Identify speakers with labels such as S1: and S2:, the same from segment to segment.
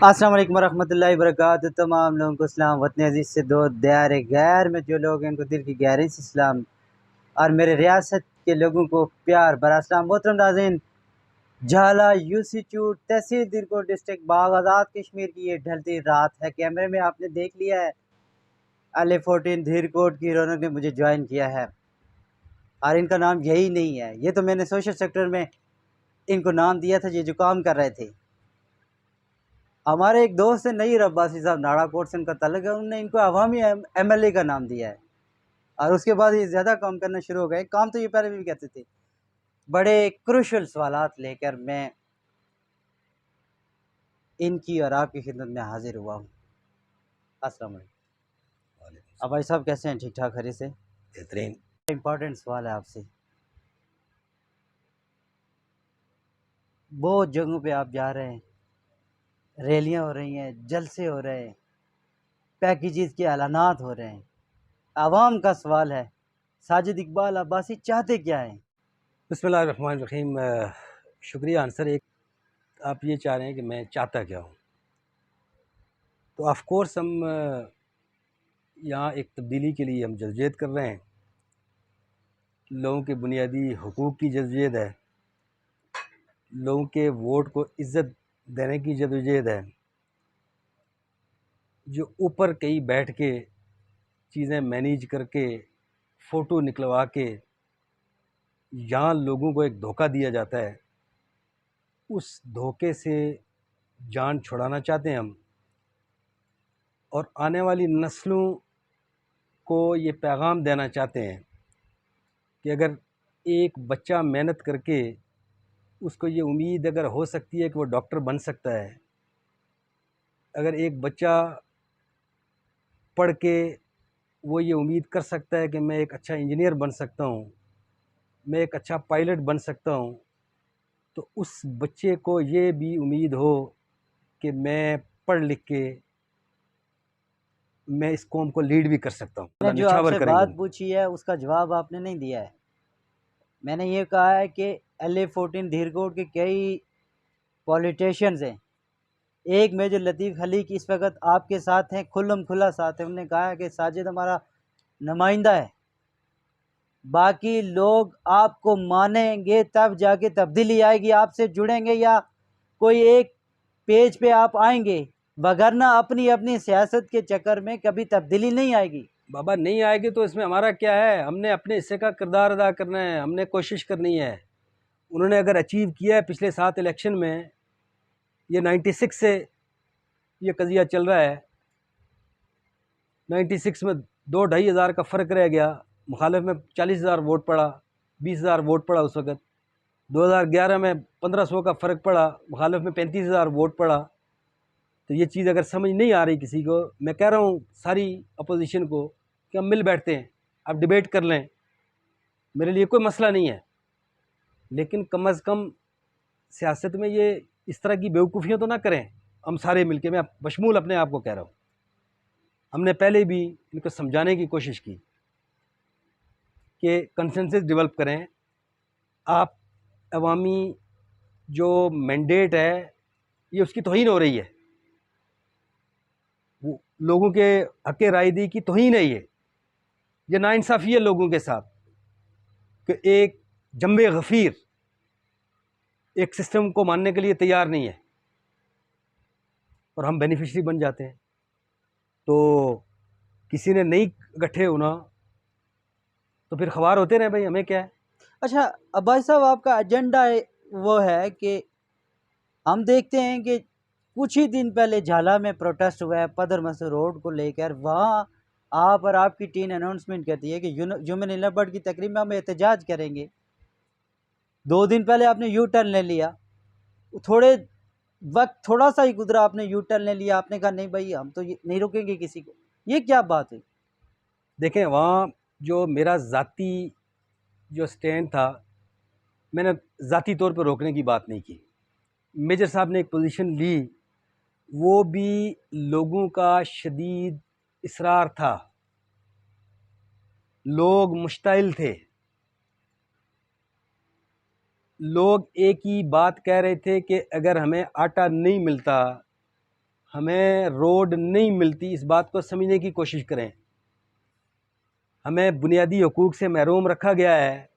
S1: अस्सलाम वालेकुम रहमतुल्लाहि वबरकातुहू। तमाम लोगों को सलाम। वतन अज़ीज़ से दो दयार गैर में जो लोग हैं उनको दिल की गहराई से सलाम और मेरे रियासत के लोगों को प्यार भरा सलाम। मोहतरम नाज़रीन, झाला यूसीचूट तहसील दिरकोट डिस्ट्रिक्ट बाग आज़ाद कश्मीर की ये ढलती रात है। कैमरे में आपने देख लिया है LA14 धीरकोट की रौनक ने मुझे ज्वाइन किया है और इनका नाम यही नहीं है। ये तो मैंने सोशल सेक्टर में इनको नाम दिया था, ये जो काम कर रहे थे। हमारे एक दोस्त है नईर अब्बासी साहब, नाड़ाकोट से उनका तल्लुक है, उन्होंने इनको अवामी MLA का नाम दिया है और उसके बाद ये ज़्यादा काम करना शुरू हो गए। काम तो ये पहले भी करते थे। बड़े क्रूशल सवालात लेकर मैं इनकी और आपकी खिदमत में हाजिर हुआ हूँ। अस्सलाम वालेकुम। अब भाई साहब कैसे हैं? ठीक ठाक खैरियत से?
S2: बेहतरीन।
S1: इम्पोर्टेंट सवाल है आपसे। बहुत जगहों पे आप जा रहे हैं, रैलियाँ हो रही हैं, जलसे हो रहे हैं, पैकेजेस के ऐलानात हो रहे हैं। आवाम का सवाल है, साजिद इकबाल अब्बासी चाहते क्या हैं?
S2: बिस्मिल्लाहिर्रहमानिर्रहीम। शुक्रिया। आंसर एक, आप ये चाह रहे हैं कि मैं चाहता क्या हूँ, तो ऑफ कोर्स हम यहाँ एक तब्दीली के लिए हम जद्दोजहद कर रहे हैं। लोगों के बुनियादी हुकूक की जद्दोजहद है, लोगों के वोट को इज़्ज़त देने की जद्दोजहद है। जो ऊपर कहीं बैठ के चीज़ें मैनेज करके फ़ोटो निकलवा के यहाँ लोगों को एक धोखा दिया जाता है, उस धोखे से जान छुड़ाना चाहते हैं हम। और आने वाली नस्लों को ये पैगाम देना चाहते हैं कि अगर एक बच्चा मेहनत करके उसको ये उम्मीद अगर हो सकती है कि वो डॉक्टर बन सकता है, अगर एक बच्चा पढ़ के वो ये उम्मीद कर सकता है कि मैं एक अच्छा इंजीनियर बन सकता हूँ, मैं एक अच्छा पायलट बन सकता हूँ, तो उस बच्चे को ये भी उम्मीद हो कि मैं पढ़ लिख के मैं इस कौम को लीड भी कर सकता हूँ।
S1: मैंने जो
S2: निछावर
S1: आपसे
S2: करेंगे
S1: बात
S2: हम।
S1: पूछी है उसका जवाब आपने नहीं दिया है। मैंने ये कहा है कि LA14 धीरकोट के कई पॉलिटिशियंस हैं। एक मेजर लतीफ़ खलीक इस वक्त आपके साथ हैं, खुल्लम खुला साथ है। उन्होंने कहा है कि साजिद हमारा नुमाइंदा है। बाकी लोग आपको मानेंगे तब जाके तब्दीली आएगी, आपसे जुड़ेंगे या कोई एक पेज पे आप आएंगे, वगरना अपनी अपनी सियासत के चक्कर में कभी तब्दीली नहीं आएगी।
S2: बाबा नहीं आएगी तो इसमें हमारा क्या है? हमने अपने हिस्से का किरदार अदा करना है, हमने कोशिश करनी है। उन्होंने अगर अचीव किया है पिछले 7 इलेक्शन में, ये 96 से ये कज़िया चल रहा है। 96 में 2-2.5 हज़ार का फ़र्क रह गया, मुखालिफ में 40,000 वोट पड़ा, 20,000 वोट पड़ा उस वक़्त। 2011 में 1500 का फ़र्क पड़ा, मुखालिफ में 35,000 वोट पड़ा। तो ये चीज़ अगर समझ नहीं आ रही किसी को, मैं कह रहा हूँ सारी अपोजिशन को कि हम मिल बैठते हैं, आप डिबेट कर लें, मेरे लिए कोई मसला नहीं है। लेकिन कम अज़ कम सियासत में ये इस तरह की बेवकूफ़ियाँ तो ना करें। हम सारे मिलके, मैं बशमूल अपने आप को कह रहा हूँ, हमने पहले भी इनको समझाने की कोशिश की कि कंसेंसस डेवलप करें। आप अवामी जो मैंडेट है ये उसकी तौहीन हो रही है, वो लोगों के हक़ राय दी की तौहीन है। ये नाइंसाफ़ी है लोगों के साथ कि एक जंबे गफ़ीर एक सिस्टम को मानने के लिए तैयार नहीं है और हम बेनिफिशरी बन जाते हैं। तो किसी ने नहीं इकट्ठे होना तो फिर ख़वार होते रहे, भाई हमें क्या है।
S1: अच्छा अब्बास साहब, आपका एजेंडा वो है कि हम देखते हैं कि कुछ ही दिन पहले झाला में प्रोटेस्ट हुआ है पदर मसूर रोड को लेकर। वहाँ आप और आपकी टीम अनाउंसमेंट करती है कि जुम्मन इलाहाबाद की तकरीब में हम एहतजाज करेंगे। 2 दिन पहले आपने यू टर्न ले लिया, थोड़े वक्त थोड़ा सा ही गुजरा, आपने यू टर्न ले लिया, आपने कहा नहीं भाई हम तो नहीं रोकेंगे किसी को। ये क्या बात है?
S2: देखें, वहाँ जो मेरा ज़ाती जो स्टैंड था, मैंने ज़ाती तौर पर रोकने की बात नहीं की। मेजर साहब ने एक पोजीशन ली, वो भी लोगों का शदीद इसरार था, लोग मुश्ताइल थे, लोग एक ही बात कह रहे थे कि अगर हमें आटा नहीं मिलता हमें रोड नहीं मिलती, इस बात को समझने की कोशिश करें। हमें बुनियादी हकूक़ से महरूम रखा गया है,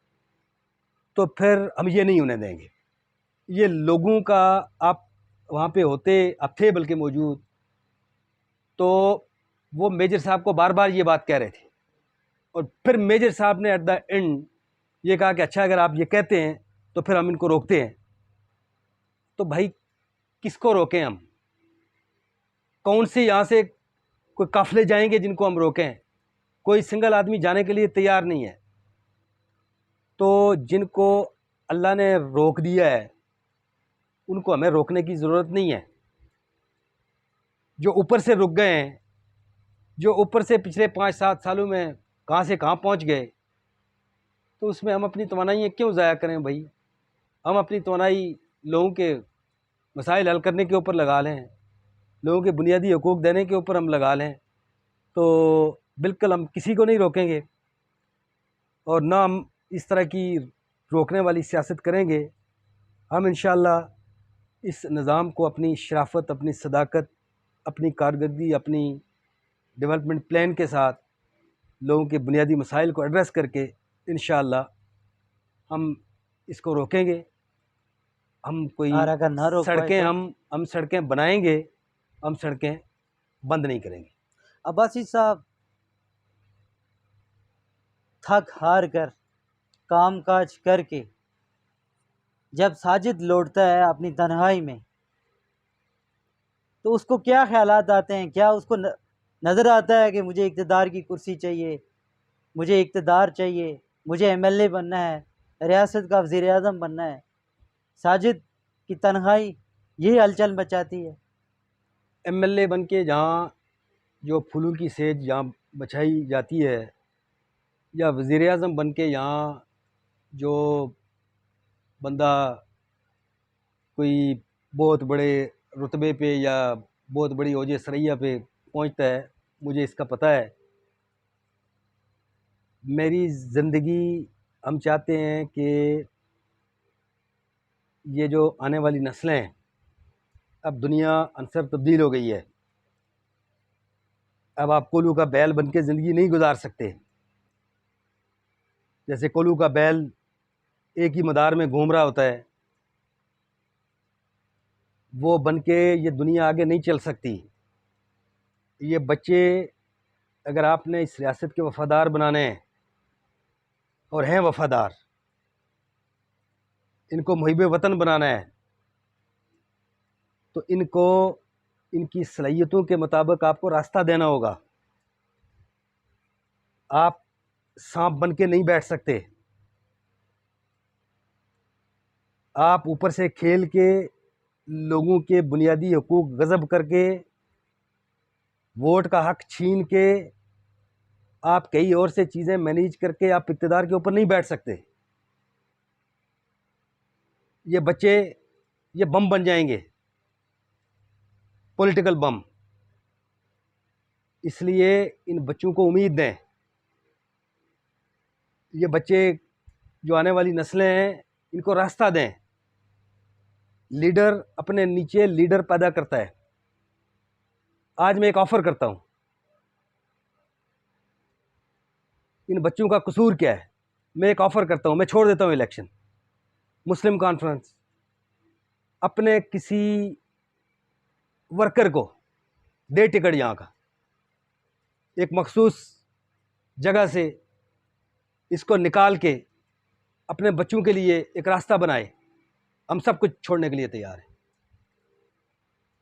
S2: तो फिर हम ये नहीं होने देंगे। ये लोगों का, आप वहाँ पे होते, आप थे बल्कि मौजूद, तो वो मेजर साहब को बार बार ये बात कह रहे थे, और फिर मेजर साहब ने एट द एंड ये कहा कि अच्छा अगर आप ये कहते हैं तो फिर हम इनको रोकते हैं। तो भाई किसको रोकें हम? कौन से यहाँ से कोई काफिले जाएंगे जिनको हम रोकें? कोई सिंगल आदमी जाने के लिए तैयार नहीं है। तो जिनको अल्लाह ने रोक दिया है उनको हमें रोकने की ज़रूरत नहीं है। जो ऊपर से रुक गए हैं, जो ऊपर से पिछले 5-7 सालों में कहाँ से कहाँ पहुँच गए, तो उसमें हम अपनी तवानाई क्यों ज़ाया करें भाई? हम अपनी तवानाई लोगों के मसाइल हल करने के ऊपर लगा लें, लोगों के बुनियादी हकूक़ देने के ऊपर हम लगा लें, तो बिल्कुल हम किसी को नहीं रोकेंगे और ना हम इस तरह की रोकने वाली सियासत करेंगे। हम इंशाअल्लाह इस निज़ाम को अपनी शराफत, अपनी सदाकत, अपनी कारकर्दगी, अपनी डेवलपमेंट प्लान के साथ लोगों के बुनियादी मसाइल को एड्रेस करके इंशाअल्लाह हम इसको रोकेंगे। हम कोई
S1: और अगर ना रोक पाए
S2: सड़कें
S1: तो?
S2: हम सड़कें बनाएंगे, हम सड़कें बंद नहीं करेंगे।
S1: अब्बासी साहब, थक हार कर काम काज करके जब साजिद लौटता है अपनी तन्हाई में, तो उसको क्या ख्यालात आते हैं? क्या उसको नज़र आता है कि मुझे इक़्तिदार की कुर्सी चाहिए, मुझे इक़्तिदार चाहिए, मुझे एमएलए बनना है, रियासत का वज़ीर आज़म बनना है? साजिद की तन्हाई यही हलचल मचाती है।
S2: एमएलए बन के जहाँ जो फूलों की सेज जहाँ बछाई जाती है, या वज़ीर आज़म बन के यहाँ जो बंदा कोई बहुत बड़े रुतबे पे या बहुत बड़ी ओजे सरैया पे पहुँचता है, मुझे इसका पता है। मेरी ज़िंदगी, हम चाहते हैं कि ये जो आने वाली नस्लें हैं, अब दुनिया अनसर तब्दील हो गई है। अब आप कोलू का बैल बन के ज़िंदगी नहीं गुजार सकते। जैसे कोलू का बैल एक ही मदार में घूम रहा होता है, वो बन के ये दुनिया आगे नहीं चल सकती। ये बच्चे, अगर आपने इस रियासत के वफ़ादार बनाने हैं और हैं वफ़ादार, इनको मुहिब वतन बनाना है, तो इनको इनकी सलाहियतों के मुताबिक आपको रास्ता देना होगा। आप सांप बन के नहीं बैठ सकते। आप ऊपर से खेल के लोगों के बुनियादी हकूक़ गज़ब करके, वोट का हक छीन के, आप कई और से चीज़ें मैनेज करके आप इक़्तिदार के ऊपर नहीं बैठ सकते। ये बच्चे ये बम बन जाएंगे, पॉलिटिकल बम। इसलिए इन बच्चों को उम्मीद दें। ये बच्चे जो आने वाली नस्लें हैं, इनको रास्ता दें। लीडर अपने नीचे लीडर पैदा करता है। आज मैं एक ऑफ़र करता हूँ, इन बच्चों का कसूर क्या है? मैं एक ऑफ़र करता हूँ, मैं छोड़ देता हूँ इलेक्शन। मुस्लिम कॉन्फ्रेंस अपने किसी वर्कर को दे टिकट यहाँ का, एक मखसूस जगह से इसको निकाल के अपने बच्चों के लिए एक रास्ता बनाए। हम सब कुछ छोड़ने के लिए तैयार हैं।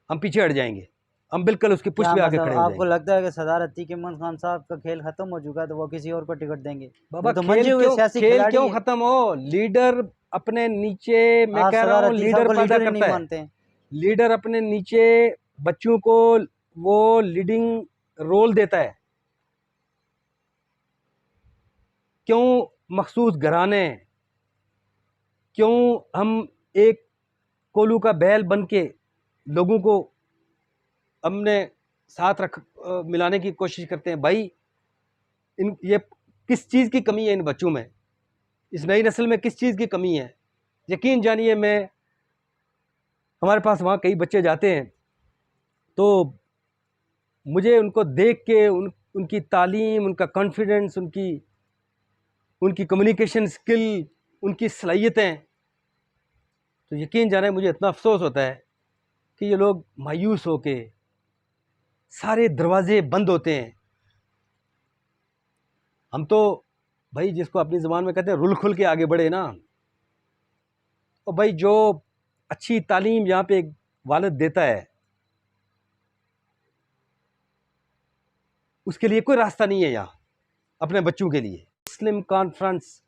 S2: हम पीछे हट जाएंगे, हम बिल्कुल उसकी पुष्ट
S1: क्या
S2: पे आके
S1: मतलब
S2: खड़े हो
S1: आपको
S2: जाएंगे।
S1: लगता है कि सरदार अतीक इमरान खान साहब का खेल खत्म हो चुका है, तो वो किसी और को टिकट देंगे?
S2: बाबा
S1: वो तो मंजे हुए सियासी
S2: खेल
S1: खिलाड़ी
S2: क्यों
S1: हैं।
S2: खत्म हो? लीडर अपने नीचे, मैं
S1: आप
S2: कह रहा
S1: सरदार
S2: हूँ,
S1: अतीक साहब
S2: लीडर
S1: को
S2: पैदा
S1: लीडर ही नहीं
S2: करता है।
S1: मानते हैं।
S2: लीडर अपने नीचे बच्चों को वो लीडिंग रोल देता है। क्यों मखसूस घराने, क्यों हम एक कोलू का बैल बन के लोगों को हमने साथ मिलाने की कोशिश करते हैं? भाई ये किस चीज़ की कमी है इन बच्चों में? इस नई नस्ल में किस चीज़ की कमी है? यकीन जानिए, मैं, हमारे पास वहाँ कई बच्चे जाते हैं, तो मुझे उनको देख के उनकी तालीम, उनका कॉन्फिडेंस, उनकी उनकी कम्युनिकेशन स्किल, उनकी सलाहियतें, तो यकीन जाने मुझे इतना अफसोस होता है कि ये लोग मायूस होके, सारे दरवाजे बंद होते हैं। हम तो भाई जिसको अपनी ज़बान में कहते हैं रुल खुल के आगे बढ़े ना, तो भाई जो अच्छी तालीम यहाँ पे एक वालिद देता है उसके लिए कोई रास्ता नहीं है यहाँ अपने बच्चों के लिए। मुस्लिम कॉन्फ्रेंस,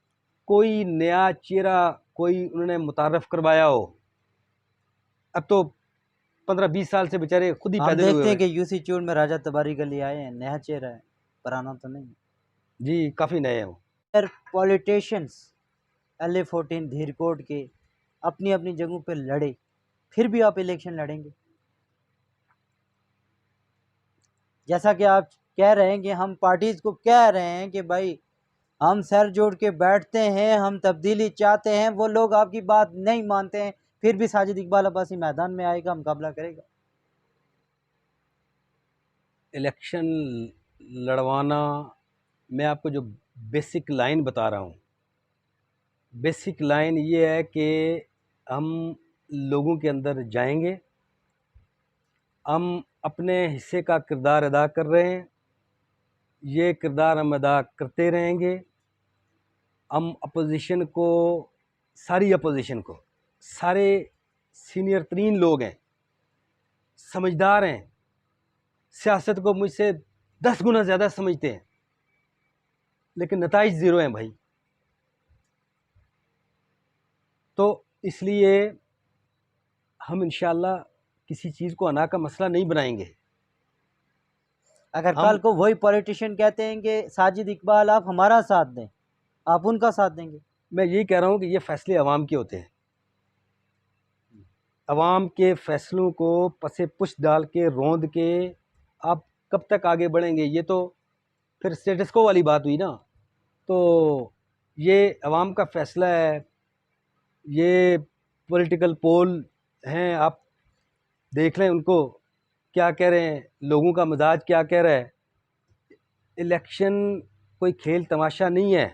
S2: कोई नया चेहरा कोई उन्होंने मुतारफ़ करवाया हो? अब तो 15-20 साल से बेचारे खुद ही
S1: हम
S2: पैदल हुए
S1: देखते हैं
S2: हुए।
S1: कि यूसी चूड़ में राजा तबारी गली आए हैं, नया चेहरा है, पुराना तो नहीं।
S2: जी काफ़ी नए हैं वो।
S1: यार पॉलिटिशियंस LA14 धीरकोट के अपनी अपनी जगहों पे लड़े, फिर भी आप इलेक्शन लड़ेंगे? जैसा कि आप कह रहे हैं कि हम पार्टीज को कह रहे हैं कि भाई हम सर जोड़ के बैठते हैं, हम तब्दीली चाहते हैं, वो लोग आपकी बात नहीं मानते हैं, फिर भी साजिद इकबाल अब्बासी मैदान में आएगा, मुकाबला करेगा।
S2: इलेक्शन लड़वाना, मैं आपको जो बेसिक लाइन बता रहा हूँ, बेसिक लाइन ये है कि हम लोगों के अंदर जाएंगे, हम अपने हिस्से का किरदार अदा कर रहे हैं, ये किरदार हम अदा करते रहेंगे। हम अपोजिशन को, सारी अपोजिशन को, सारे सीनियर तरीन लोग हैं, समझदार हैं, सियासत को मुझसे 10 गुना ज़्यादा समझते हैं, लेकिन नताइज ज़ीरो हैं भाई। तो इसलिए हम इंशाल्लाह किसी चीज़ को अना का मसला नहीं बनाएंगे।
S1: अगर
S2: हम
S1: कल को वही पॉलिटिशियन कहते हैं कि साजिद इकबाल आप हमारा साथ दें, आप उनका साथ देंगे?
S2: मैं यही कह रहा हूँ कि ये फ़ैसले अवाम के होते हैं। अवाम के फ़ैसलों को पसे पुश डाल के, रोंद के आप कब तक आगे बढ़ेंगे? ये तो फिर स्टेटस को वाली बात हुई ना। तो ये अवाम का फ़ैसला है, ये पॉलिटिकल पोल हैं, आप देख लें उनको क्या कह रहे हैं, लोगों का मिजाज क्या कह रहा है। इलेक्शन कोई खेल तमाशा नहीं है,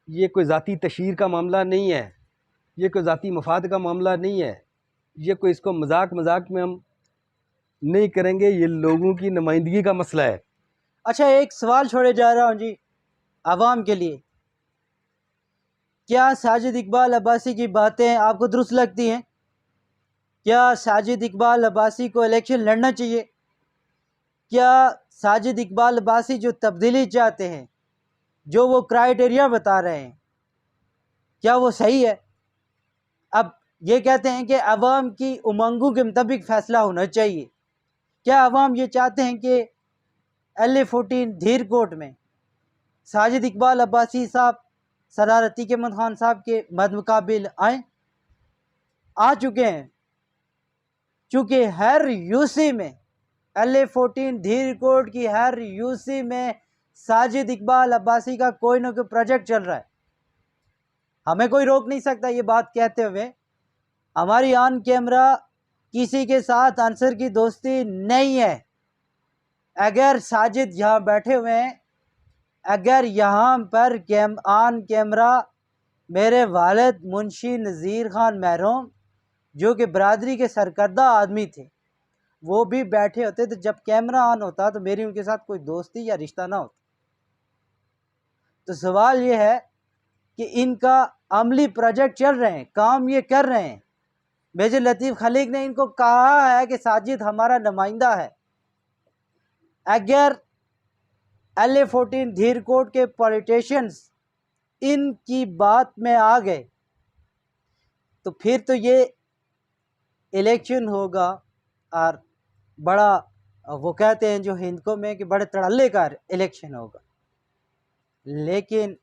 S2: ये कोई ज़ाती तशहीर का मामला नहीं है, ये कोई ज़ाती मफाद का मामला नहीं है, ये कोई इसको मजाक मजाक में हम नहीं करेंगे, ये लोगों की नुमाइंदगी का मसला है।
S1: अच्छा, एक सवाल छोड़े जा रहा हूँ जी आवाम के लिए, क्या साजिद इकबाल अब्बासी की बातें आपको दुरुस्त लगती हैं? क्या साजिद इकबाल अब्बासी को इलेक्शन लड़ना चाहिए? क्या साजिद इकबाल अब्बासी जो तब्दीली चाहते हैं, जो वो क्राइटेरिया बता रहे हैं, क्या वो सही है? अब ये कहते हैं कि अवाम की उमंगों के मुताबिक फ़ैसला होना चाहिए। क्या अवाम ये चाहते हैं कि LA14 धीरकोट में साजिद इकबाल अब्बासी साहब सरार अतीक अहमद खान साहब के मद्मुकाबिल आए? आ चुके हैं, चूँकि हर यूसी में LA14 धीरकोट की हर यूसी में साजिद इकबाल अब्बासी का कोई ना कोई प्रोजेक्ट चल रहा है। हमें कोई रोक नहीं सकता ये बात कहते हुए। हमारी ऑन कैमरा किसी के साथ अंसर की दोस्ती नहीं है। अगर साजिद यहाँ बैठे हुए हैं, अगर यहाँ पर ऑन कैमरा मेरे वालिद मुंशी नज़ीर ख़ान महरूम, जो कि बरादरी के सरकर्दा आदमी थे, वो भी बैठे होते, तो जब कैमरा ऑन होता तो मेरी उनके साथ कोई दोस्ती या रिश्ता ना होता। तो सवाल ये है कि इनका अमली प्रोजेक्ट चल रहे हैं, काम ये कर रहे हैं। मेजर लतीफ़ खलीक ने इनको कहा है कि साजिद हमारा नुमाइंदा है। अगर LA14 धीरकोट के पॉलिटिशियंस इनकी बात में आ गए तो फिर तो ये इलेक्शन होगा, और बड़ा, वो कहते हैं जो हिंदकों में कि बड़े तड़ल्ले का इलेक्शन होगा। लेकिन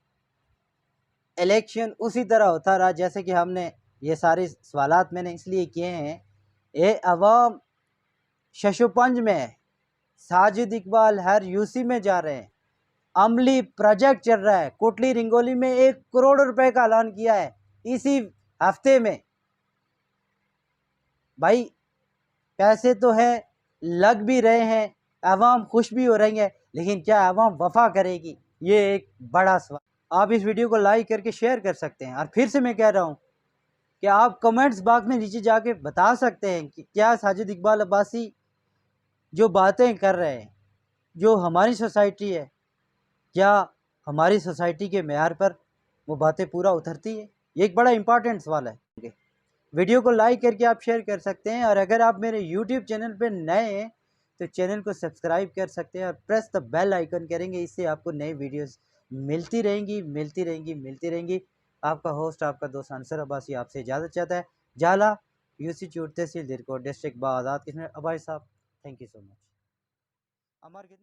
S1: इलेक्शन उसी तरह होता रहा जैसे कि हमने ये सारे सवालात मैंने इसलिए किए हैं, ये अवाम शशुपंज में है। साजिद इकबाल हर यूसी में जा रहे हैं, अमली प्रोजेक्ट चल रहा है। कोटली रिंगोली में 1 करोड़ रुपए का ऐलान किया है इसी हफ्ते में। भाई पैसे तो है, लग भी रहे हैं, अवाम खुश भी हो रही है, लेकिन क्या अवाम वफा करेगी, ये एक बड़ा सवाल। आप इस वीडियो को लाइक करके शेयर कर सकते हैं। और फिर से मैं कह रहा हूँ कि आप कमेंट्स बॉक्स में नीचे जाके बता सकते हैं कि क्या साजिद इकबाल अब्बासी जो बातें कर रहे हैं, जो हमारी सोसाइटी है, क्या हमारी सोसाइटी के मेयार पर वो बातें पूरा उतरती है? ये एक बड़ा इंपॉर्टेंट सवाल है। वीडियो को लाइक करके आप शेयर कर सकते हैं, और अगर आप मेरे यूट्यूब चैनल पर नए हैं तो चैनल को सब्सक्राइब कर सकते हैं और प्रेस द बेल आइकन करेंगे। इससे आपको नई वीडियोस मिलती रहेंगी, मिलती रहेंगी, मिलती रहेंगी। आपका होस्ट, आपका दोस्त अंसर अब्बासी आपसे इजाज़त चाहता है। जाला यूसी चूट तहसील दिरकोट डिस्ट्रिक्ट बाआज़ाद किस्म अब्बासी साहब, थैंक यू सो मच। हमारे कितने